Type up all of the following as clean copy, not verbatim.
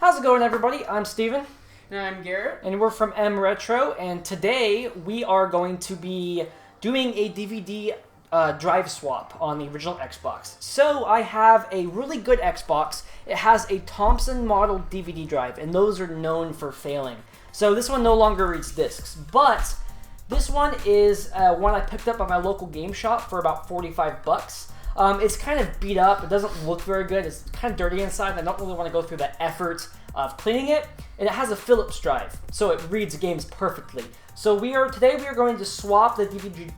How's it going, everybody? I'm Steven. And I'm Garrett. And we're from M Retro, and today we are going to be doing a DVD drive swap on the original Xbox. So I have a really good Xbox. It has a Thompson model DVD drive, and those are known for failing. So this one no longer reads discs, but this one is one I picked up at my local game shop for about 45 bucks. It's kind of beat up. It doesn't look very good. It's kind of dirty inside. I don't really want to go through the effort of cleaning it. And it has a Phillips drive, so it reads games perfectly. So today we are going to swap the DVD.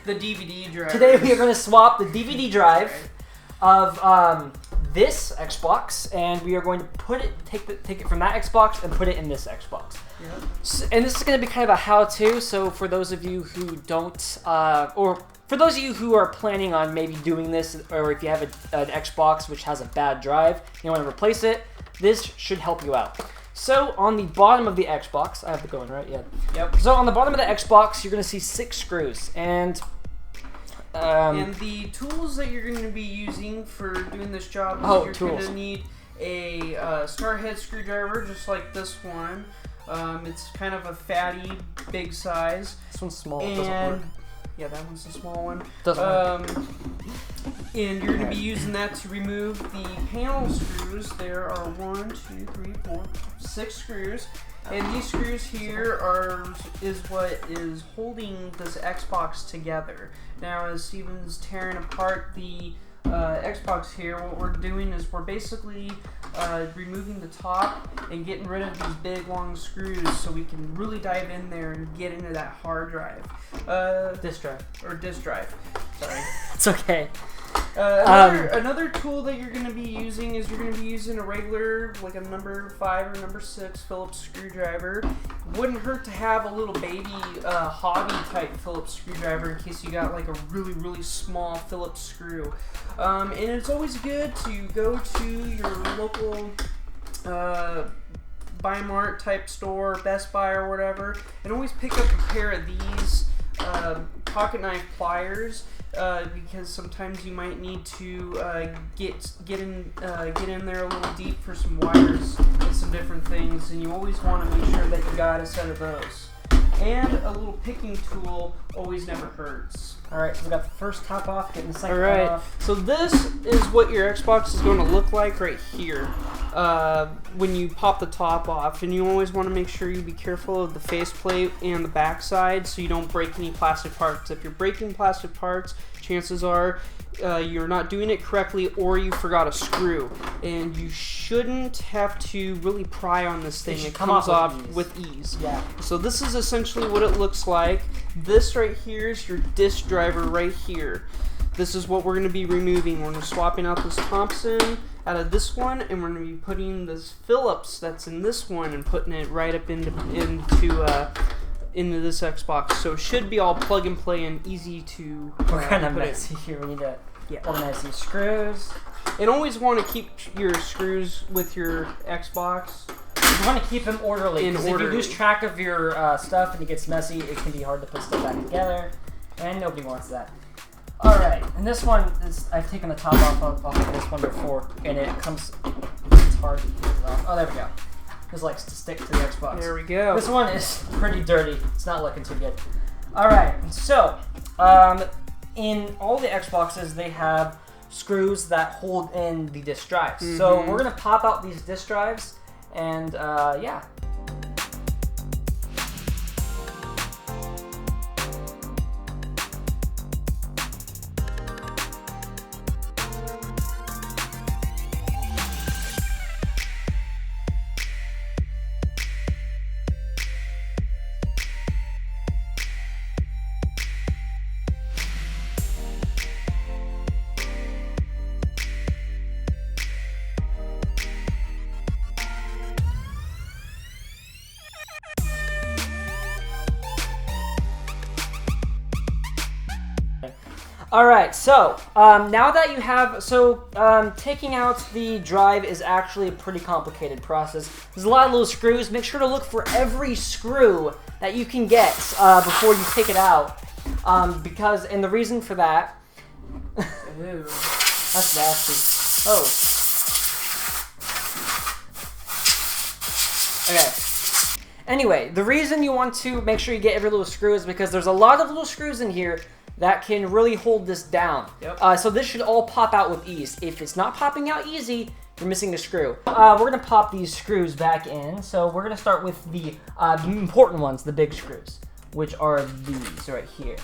The DVD drive. Today we are going to swap the DVD drive of this Xbox, and we are going to take it from that Xbox and put it in this Xbox. Yep. So, and this is going to be kind of a how-to. So for those of you who don't, or for those of you who are planning on maybe doing this, or if you have an Xbox which has a bad drive, you want to replace it, this should help you out. So on the bottom of the Xbox, I have it going right, yeah. Yep. So on the bottom of the Xbox, you're going to see 6 screws, and the tools that you're going to be using for doing this job, you're going to need a star head screwdriver, just like this one. It's kind of a fatty, big size. This one's small. And it doesn't work. Yeah, that one's a small one. Doesn't work. And you're going to be using that to remove the panel screws. There are 1, 2, 3, 4, 6 screws. And these screws here is what is holding this Xbox together. Now, as Steven's tearing apart the Xbox here, what we're doing is we're basically removing the top and getting rid of these big long screws so we can really dive in there and get into that hard drive. Disk drive. Or disk drive. Sorry. It's okay. Another tool that you're going to be using is you're going to be using a regular, like a number 5 or number 6 Phillips screwdriver. Wouldn't hurt to have a little baby hobby type Phillips screwdriver in case you got like a really, really small Phillips screw. And it's always good to go to your local Buy-Mart type store, Best Buy or whatever, and always pick up a pair of these pocket knife pliers. Because sometimes you might need to get in there a little deep for some wires and some different things, and you always want to make sure that you got a set of those. And a little picking tool always never hurts. Alright, so we got the first top off, getting the second off. So this is what your Xbox is going to look like right here when you pop the top off. And you always want to make sure you be careful of the faceplate and the backside so you don't break any plastic parts. If you're breaking plastic parts, chances are you're not doing it correctly or you forgot a screw. And you shouldn't have to really pry on this thing. It comes off with ease. Yeah. So this is essentially what it looks like. This right here is your disk driver right here. This is what we're going to be removing. We're going to be swapping out this Thompson out of this one, and we're going to be putting this Phillips that's in this one and putting it right up into this Xbox. So it should be all plug and play and easy to We're kind of messy here. We need to organize these screws. And always want to keep your screws with your Xbox. You want to keep them orderly, because if you lose orderly. track of your stuff and it gets messy, it can be hard to put stuff back together, and nobody wants that. Alright, and this one is, I've taken the top off of this one before, and it's hard to take it off. Oh, there we go. This likes to stick to the Xbox. There we go. This one is pretty dirty. It's not looking too good. Alright, so, in all the Xboxes, they have screws that hold in the disk drives. Mm-hmm. So we're going to pop out these disk drives, and yeah. Alright, so, now that you have, taking out the drive is actually a pretty complicated process. There's a lot of little screws. Make sure to look for every screw that you can get before you take it out. And the reason for that... Ew. That's nasty. Oh. Okay. Anyway, the reason you want to make sure you get every little screw is because there's a lot of little screws in here that can really hold this down. Yep. So this should all pop out with ease. If it's not popping out easy, you're missing a screw. We're gonna pop these screws back in. So we're gonna start with the important ones, the big screws, which are these right here.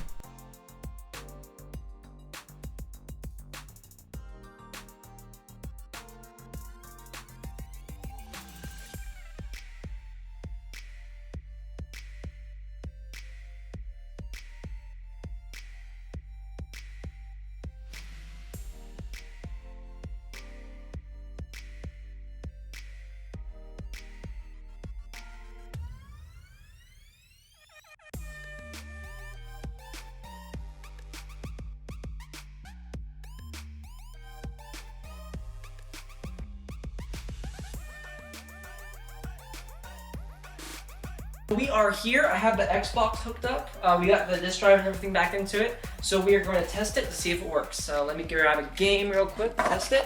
We are here. I have the Xbox hooked up. We got the disk drive and everything back into it. So we are going to test it to see if it works. So let me grab a game real quick, test it.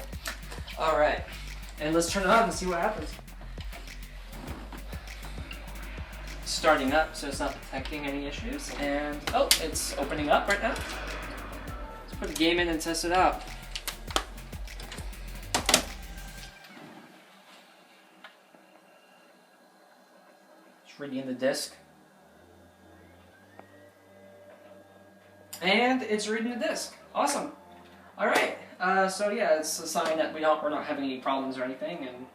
All right, and let's turn it on and see what happens. Starting up, so it's not detecting any issues. And oh, it's opening up right now. Let's put the game in and test it out. Reading the disc, and it's reading the disc. Awesome. All right. So yeah, it's a sign that we're not having any problems or anything, and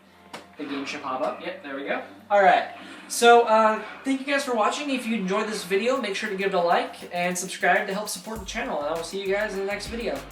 the game should pop up. Yep, there we go. All right. So thank you guys for watching. If you enjoyed this video, make sure to give it a like and subscribe to help support the channel. And I will see you guys in the next video.